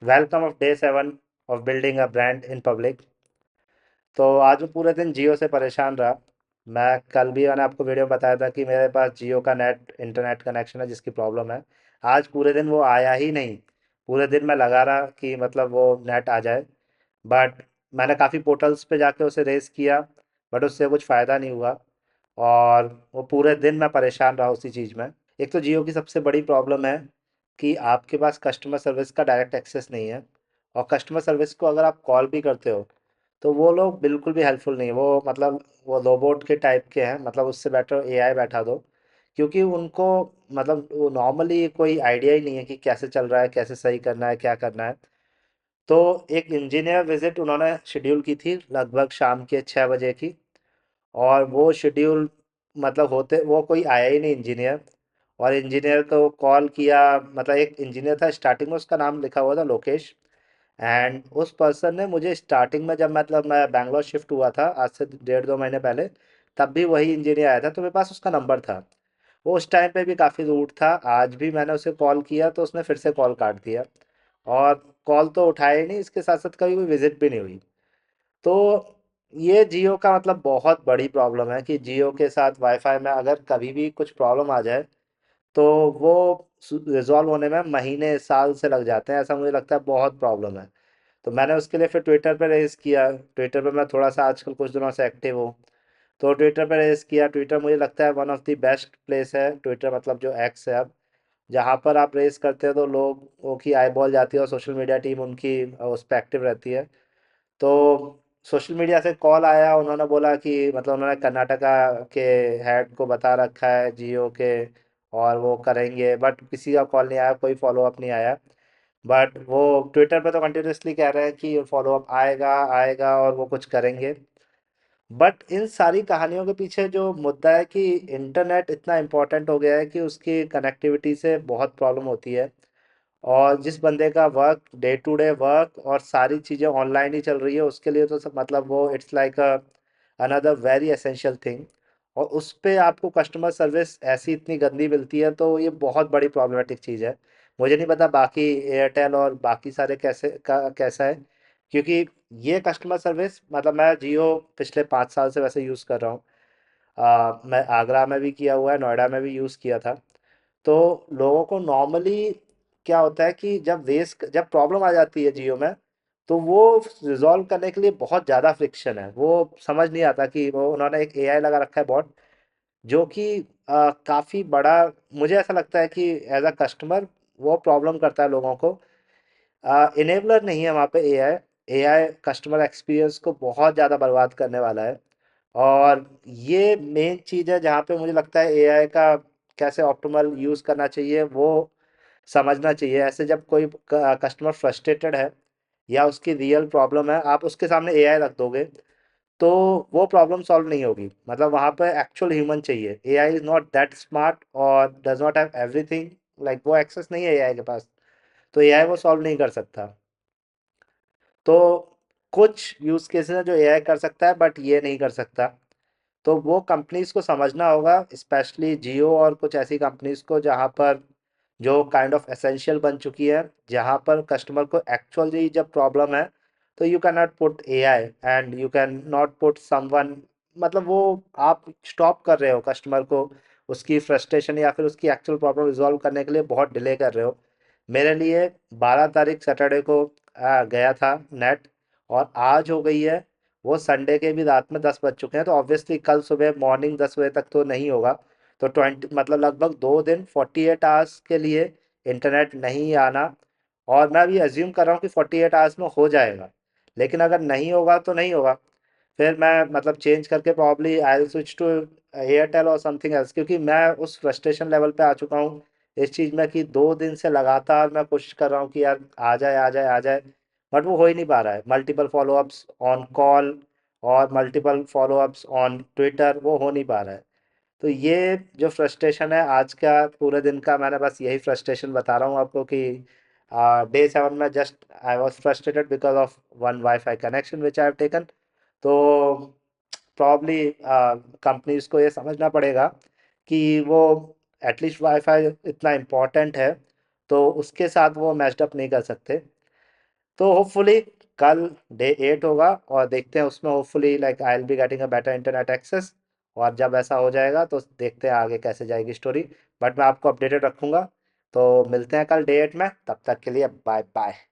Welcome of day 7 of building a brand in public. तो आज मैं पूरे दिन जियो से परेशान रहा। मैं कल भी मैंने आपको वीडियो में बताया था कि मेरे पास जियो का नेट इंटरनेट कनेक्शन है जिसकी प्रॉब्लम है। आज पूरे दिन वो आया ही नहीं। पूरे दिन मैं लगा रहा कि मतलब वो नेट आ जाए। बट मैंने काफ़ी पोर्टल्स पे जाके उसे रेस किया, बट उससे कुछ फ़ायदा नहीं हुआ। और वो पूरे दिन मैं परेशान रहा उसी चीज़ में। एक तो जियो की सबसे बड़ी प्रॉब्लम है कि आपके पास कस्टमर सर्विस का डायरेक्ट एक्सेस नहीं है। और कस्टमर सर्विस को अगर आप कॉल भी करते हो तो वो लोग बिल्कुल भी हेल्पफुल नहीं है। वो मतलब वो रोबोट के टाइप के हैं, मतलब उससे बेटर एआई बैठा दो। क्योंकि उनको मतलब वो नॉर्मली कोई आइडिया ही नहीं है कि कैसे चल रहा है, कैसे सही करना है, क्या करना है। तो एक इंजीनियर विजिट उन्होंने शेड्यूल की थी लगभग शाम के 6 बजे की। और वो शेड्यूल मतलब होते वो कोई आया ही नहीं इंजीनियर। और इंजीनियर को कॉल किया, मतलब एक इंजीनियर था स्टार्टिंग में, उसका नाम लिखा हुआ था लोकेश। एंड उस पर्सन ने मुझे स्टार्टिंग में, जब मतलब मैं बैंगलोर शिफ्ट हुआ था आज से 1.5-2 महीने पहले, तब भी वही इंजीनियर आया था, तो मेरे पास उसका नंबर था। वो उस टाइम पे भी काफ़ी रूड था। आज भी मैंने उसे कॉल किया तो उसने फिर से कॉल काट दिया। और कॉल तो उठाया ही नहीं, इसके साथ साथ कभी कोई विजिट भी नहीं हुई। तो ये जियो का मतलब बहुत बड़ी प्रॉब्लम है कि जियो के साथ वाईफाई में अगर कभी भी कुछ प्रॉब्लम आ जाए तो वो रिजॉल्व होने में महीने साल से लग जाते हैं। ऐसा मुझे लगता है बहुत प्रॉब्लम है। तो मैंने उसके लिए फिर ट्विटर पे रेस किया। ट्विटर पे मैं थोड़ा सा आजकल कुछ दिनों से एक्टिव हूँ। तो ट्विटर पे रेस किया। ट्विटर मुझे लगता है one of the best place है, ट्विटर मतलब जो एक्स है अब। जहाँ पर आप रेस करते हो तो लोगों की आई बॉल जाती है और सोशल मीडिया टीम उनकी उस पर एक्टिव रहती है। तो सोशल मीडिया से कॉल आया, उन्होंने बोला कि मतलब उन्होंने कर्नाटका के हेड को बता रखा है जियो के, और वो करेंगे, बट किसी का कॉल नहीं आया, कोई फॉलोअप नहीं आया। बट वो ट्विटर पे तो कंटिन्यूसली कह रहे हैं कि फॉलोअप आएगा आएगा और वो कुछ करेंगे। बट इन सारी कहानियों के पीछे जो मुद्दा है कि इंटरनेट इतना इम्पोर्टेंट हो गया है कि उसकी कनेक्टिविटी से बहुत प्रॉब्लम होती है। और जिस बंदे का work day to day work और सारी चीज़ें ऑनलाइन ही चल रही है उसके लिए तो सब मतलब वो it's like another very essential thing. और उस पे आपको कस्टमर सर्विस ऐसी इतनी गंदी मिलती है तो ये बहुत बड़ी प्रॉब्लमेटिक चीज़ है। मुझे नहीं पता बाकी एयरटेल और बाकी सारे कैसा है। क्योंकि ये कस्टमर सर्विस मतलब मैं जियो पिछले 5 साल से वैसे यूज़ कर रहा हूँ। मैं आगरा में भी किया हुआ है, नोएडा में भी यूज़ किया था। तो लोगों को नॉर्मली क्या होता है कि जब प्रॉब्लम आ जाती है जियो में तो वो रिजॉल्व करने के लिए बहुत ज़्यादा फ्रिक्शन है। वो समझ नहीं आता कि वो उन्होंने एक एआई लगा रखा है बॉट, जो कि काफ़ी बड़ा, मुझे ऐसा लगता है कि एज अ कस्टमर वो प्रॉब्लम करता है लोगों को। इनेबलर नहीं है वहाँ पे एआई। एआई कस्टमर एक्सपीरियंस को बहुत ज़्यादा बर्बाद करने वाला है। और ये मेन चीज़ है जहाँ पे मुझे लगता है एआई का कैसे ऑप्टिमल यूज़ करना चाहिए वो समझना चाहिए। ऐसे जब कोई कस्टमर फ्रस्ट्रेटेड है या उसकी रियल प्रॉब्लम है, आप उसके सामने एआई रख दोगे तो वो प्रॉब्लम सॉल्व नहीं होगी। मतलब वहाँ पे एक्चुअल ह्यूमन चाहिए। AI is not that smart और does not have everything, like वो एक्सेस नहीं है एआई के पास, तो एआई वो सॉल्व नहीं कर सकता। तो कुछ यूज़ केसेस हैं जो एआई कर सकता है बट ये नहीं कर सकता। तो वो कंपनीज को समझना होगा, स्पेशली जियो और कुछ ऐसी कंपनीज को जहाँ पर जो काइंड ऑफ एसेंशियल बन चुकी है, जहाँ पर कस्टमर को एक्चुअली जब प्रॉब्लम है तो you can not put AI and you can not put someone. मतलब वो आप स्टॉप कर रहे हो कस्टमर को उसकी फ्रस्ट्रेशन या फिर उसकी एक्चुअल प्रॉब्लम रिजॉल्व करने के लिए बहुत डिले कर रहे हो। मेरे लिए 12 तारीख सैटरडे को गया था नेट, और आज हो गई है वो संडे के भी रात में 10 बज चुके हैं, तो ऑब्वियसली कल सुबह मॉर्निंग 10 बजे तक तो नहीं होगा। तो 20 मतलब लगभग 2 दिन 48 आवर्स के लिए इंटरनेट नहीं आना। और मैं अभी अज्यूम कर रहा हूँ कि 48 आवर्स में हो जाएगा, लेकिन अगर नहीं होगा तो नहीं होगा। फिर मैं मतलब चेंज करके probably I will switch to Airtel और समथिंग एल्स, क्योंकि मैं उस फ्रस्ट्रेशन लेवल पे आ चुका हूँ इस चीज़ में कि 2 दिन से लगातार मैं कोशिश कर रहा हूँ कि यार आ जाए आ जाए आ जाए। बट वो हो ही नहीं पा रहा है। मल्टीपल फॉलोअप्स ऑन कॉल और मल्टीपल फॉलोअप्स ऑन ट्विटर, वो हो नहीं पा रहा है। तो ये जो फ्रस्ट्रेशन है आज का पूरे दिन का, मैंने बस यही फ्रस्ट्रेशन बता रहा हूँ आपको कि डे 7 में just I was frustrated because of one wifi connection which I have taken. तो प्रॉब्ली कंपनीज को ये समझना पड़ेगा कि वो एटलीस्ट वाईफाई इतना इम्पोर्टेंट है तो उसके साथ वो मैच्ड अप नहीं कर सकते। तो होपफुली कल डे 8 होगा, और देखते हैं उसमें hopefully like I will be getting a better internet access. और जब ऐसा हो जाएगा तो देखते हैं आगे कैसे जाएगी स्टोरी, बट मैं आपको अपडेटेड रखूंगा। तो मिलते हैं कल डे 8 में, तब तक के लिए बाय बाय।